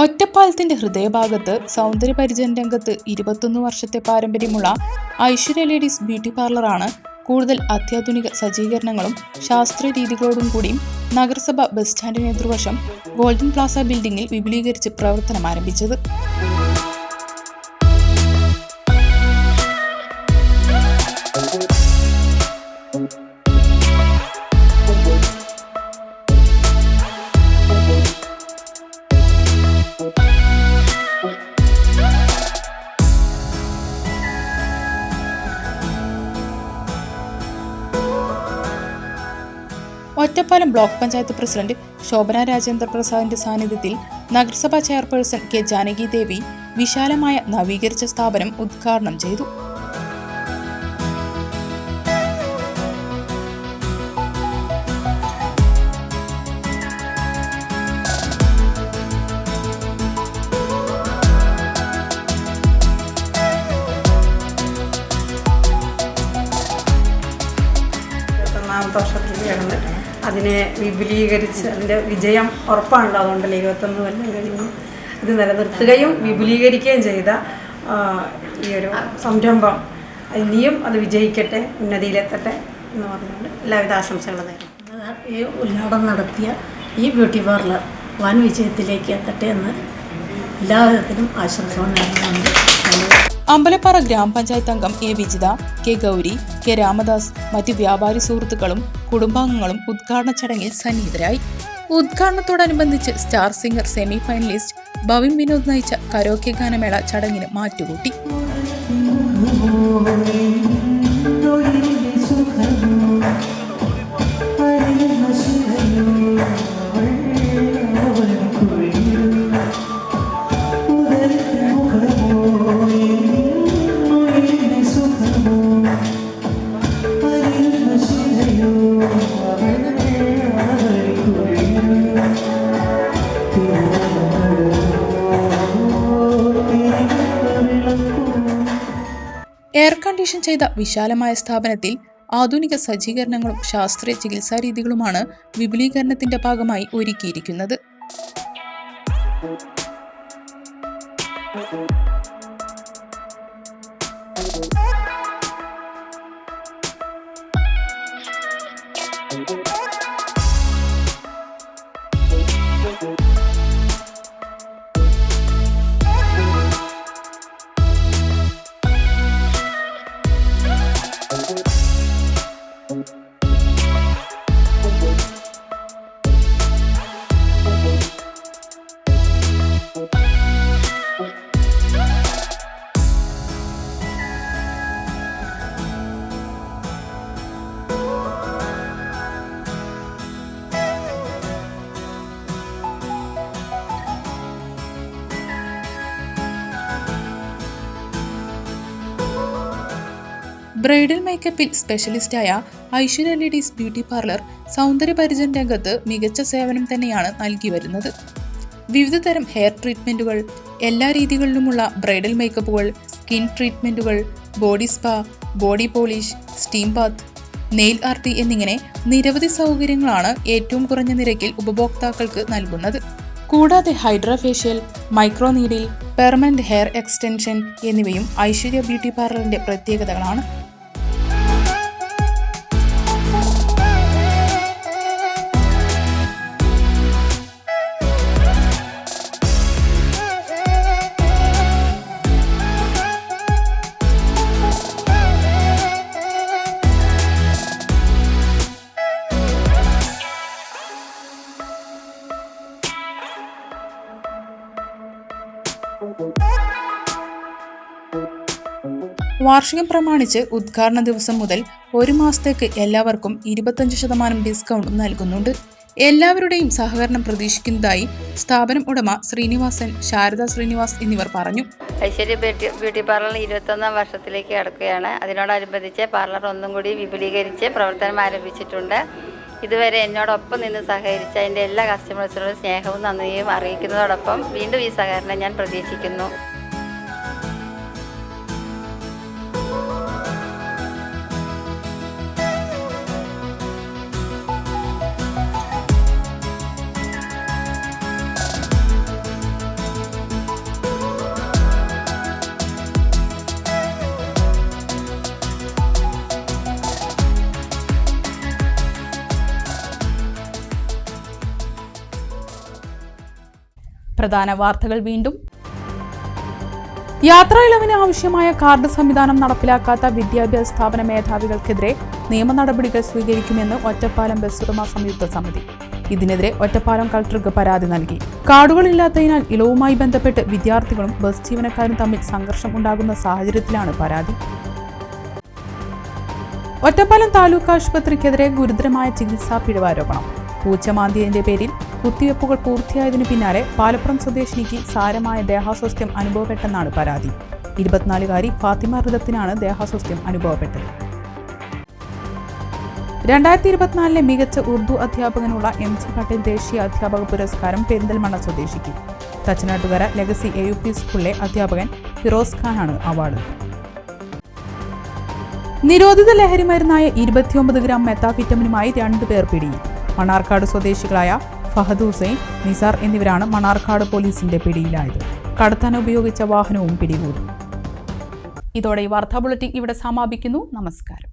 ഒറ്റപ്പാലത്തിന്റെ ഹൃദയഭാഗത്ത് സൗന്ദര്യപരിചരണ രംഗത്ത് 21 വർഷത്തെ പാരമ്പര്യമുള്ള ഐശ്വര്യ ലേഡീസ് ബ്യൂട്ടി പാർലറാണ് കൂടുതൽ അത്യാധുനിക സജ്ജീകരണങ്ങളും ശാസ്ത്രീയ രീതികളോടും കൂടിയും നഗരസഭ ബസ് സ്റ്റാൻഡിന് എതിർവശം ഗോൾഡൻ പ്ലാസ ബിൽഡിംഗിൽ വിപുലീകരിച്ച് പ്രവർത്തനം ആരംഭിച്ചത്. ഒറ്റപ്പാലം ബ്ലോക്ക് പഞ്ചായത്ത് പ്രസിഡന്റ് ശോഭന രാജേന്ദ്ര പ്രസാദിന്റെ സാന്നിധ്യത്തിൽ നഗരസഭാ ചെയർപേഴ്സൺ കെ ജാനകി ദേവി വിശാലമായ നവീകരിച്ച സ്ഥാപനം ഉദ്ഘാടനം ചെയ്തു. വർഷത്തിൽ കിടന്നിട്ടാണ് അതിനെ വിപുലീകരിച്ച് അതിൻ്റെ വിജയം ഉറപ്പാണല്ലോ. അതുകൊണ്ടല്ലേ 21 കൊല്ലം കഴിഞ്ഞു ഇത് നിലനിർത്തുകയും വിപുലീകരിക്കുകയും ചെയ്ത ഈ ഒരു സംരംഭം ഇനിയും അത് വിജയിക്കട്ടെ, ഉന്നതിയിലെത്തട്ടെ എന്ന് പറഞ്ഞുകൊണ്ട് എല്ലാവിധ ആശംസകളും നേരും. ഈ ഉദ്ഘാടനം നടത്തിയ ഈ ബ്യൂട്ടി പാർലർ വൻ വിജയത്തിലേക്ക് എത്തട്ടെ എന്ന് എല്ലാവിധത്തിലും ആശംസകൾ നേരുന്നുണ്ട്. അമ്പലപ്പാറ ഗ്രാമപഞ്ചായത്ത് അംഗം A Vijitha, K Gauri, K Ramadas, മറ്റ് വ്യാപാരി സുഹൃത്തുക്കളും കുടുംബാംഗങ്ങളും ഉദ്ഘാടന ചടങ്ങിൽ സന്നിഹിതരായി. ഉദ്ഘാടനത്തോടനുബന്ധിച്ച് star singer semi finalist Bhavin Vinod നയിച്ച കരോക്കെ ഗാനമേള ചടങ്ങിന് മാറ്റുകൂട്ടി. എയർ കണ്ടീഷൻ ചെയ്ത വിശാലമായ സ്ഥാപനത്തിൽ ആധുനിക സജ്ജീകരണങ്ങളും ശാസ്ത്രീയ ചികിത്സാരീതികളുമാണ് വിപുലീകരണത്തിന്റെ ഭാഗമായി ഒരുക്കിയിരിക്കുന്നത്. ബ്രൈഡൽ മേക്കപ്പിൽ സ്പെഷ്യലിസ്റ്റായ ഐശ്വര്യ ലേഡീസ് ബ്യൂട്ടി പാർലർ സൗന്ദര്യപരിചരണ രംഗത്ത് മികച്ച സേവനം തന്നെയാണ് നൽകി വരുന്നത്. വിവിധതരം ഹെയർ ട്രീറ്റ്മെന്റുകൾ, എല്ലാ രീതികളിലുമുള്ള ബ്രൈഡൽ മേക്കപ്പുകൾ, സ്കിൻ ട്രീറ്റ്മെന്റുകൾ, body spa, body polish, steam bath, nail art എന്നിങ്ങനെ നിരവധി സൗകര്യങ്ങളാണ് ഏറ്റവും കുറഞ്ഞ നിരക്കിൽ ഉപഭോക്താക്കൾക്ക് നൽകുന്നത്. കൂടാതെ hydra facial, micro needle, permanent hair extension എന്നിവയും ഐശ്വര്യ ബ്യൂട്ടി പാർലറിന്റെ പ്രത്യേകതകളാണ്. വാർഷികം പ്രമാണിച്ച് ഉദ്ഘാടന ദിവസം മുതൽ 1 മാസത്തേക്ക് എല്ലാവർക്കും 25% ഡിസ്കൗണ്ടും നൽകുന്നുണ്ട്. എല്ലാവരുടെയും സഹകരണം പ്രതീക്ഷിക്കുന്നതായി സ്ഥാപനം ഉടമ ശ്രീനിവാസൻ, ശാരദ ശ്രീനിവാസ് എന്നിവർ പറഞ്ഞു. ഐശ്വര്യ ബ്യൂട്ടി പാർലർ 21ാം വർഷത്തിലേക്ക് കടക്കുകയാണ്. അതിനോടനുബന്ധിച്ച് പാർലർ ഒന്നും കൂടി വിപുലീകരിച്ച് പ്രവർത്തനം ആരംഭിച്ചിട്ടുണ്ട്. ഇതുവരെ എന്നോടൊപ്പം നിന്ന് സഹകരിച്ച എൻ്റെ എല്ലാ കസ്റ്റമേഴ്സിനോടും സ്നേഹവും നന്ദിയും അറിയിക്കുന്നതോടൊപ്പം വീണ്ടും ഈ സഹകരണം ഞാൻ പ്രതീക്ഷിക്കുന്നു. പ്രധാന വാർത്തകൾ വീണ്ടും. യാത്രാ ഇളവിന് ആവശ്യമായ കാർഡ് സംവിധാനം നടപ്പിലാക്കാത്ത വിദ്യാഭ്യാസ സ്ഥാപന മേധാവികൾക്കെതിരെ നിയമ നടപടികൾ സ്വീകരിക്കുമെന്ന് ഒറ്റപ്പാലം ബസ് ഉടമ സംയുക്ത സമിതി. ഇതിനെതിരെ ഒറ്റപ്പാലം കളക്ടർക്ക് പരാതി നൽകി. കാർഡുകളില്ലാത്തതിനാൽ ഇളവുമായി ബന്ധപ്പെട്ട് വിദ്യാർത്ഥികളും ബസ് ജീവനക്കാരും തമ്മിൽ സംഘർഷം ഉണ്ടാകുന്ന സാഹചര്യത്തിലാണ് പരാതി. ഒറ്റപ്പാലം താലൂക്ക് ആശുപത്രിക്കെതിരെ ഗുരുതരമായ ചികിത്സാ പിഴവാരോപണം. പൂച്ചമാന്തിയതിന്റെ പേരിൽ കുത്തിവയ്പ്പുകൾ പൂർത്തിയായതിനു പിന്നാലെ പാലപ്പുറം സ്വദേശിനിക്ക് സാരമായ ദേഹാസ്വാസ്ഥ്യം അനുഭവപ്പെട്ടെന്നാണ് പരാതി. 24-കാരി ഫാത്തിമ ഋതത്തിനാണ് ദേഹാസ്വാസ്ഥ്യം അനുഭവപ്പെട്ടത്. 2024 മികച്ച ഉറുദു അധ്യാപകനുള്ള MG പട്ടേൽ ദേശീയ അധ്യാപക പുരസ്കാരം പെരിന്തൽമണ്ണ സ്വദേശിക്ക്. തച്ചനാട്ടുകര ലെഗസി AUP സ്കൂളിലെ അധ്യാപകൻ ഫിറോസ് ഖാനാണ് അവാർഡ്. നിരോധിത ലഹരി മരുന്നായ 29 ഗ്രാം മെത്താഫിറ്റമിനുമായി 2 പേർ പിടിയിൽ. മണ്ണാർക്കാട് സ്വദേശികളായ ഫഹദ് ഹുസൈൻ, നിസാർ എന്നിവരാണ് മണ്ണാർക്കാട് പോലീസിന്റെ പിടിയിലായത്. കടത്താൻ ഉപയോഗിച്ച വാഹനവും പിടികൂടി. ഇതോടെ ഈ വാർത്താ ബുള്ളറ്റിൻ ഇവിടെ സമാപിക്കുന്നു. നമസ്കാരം.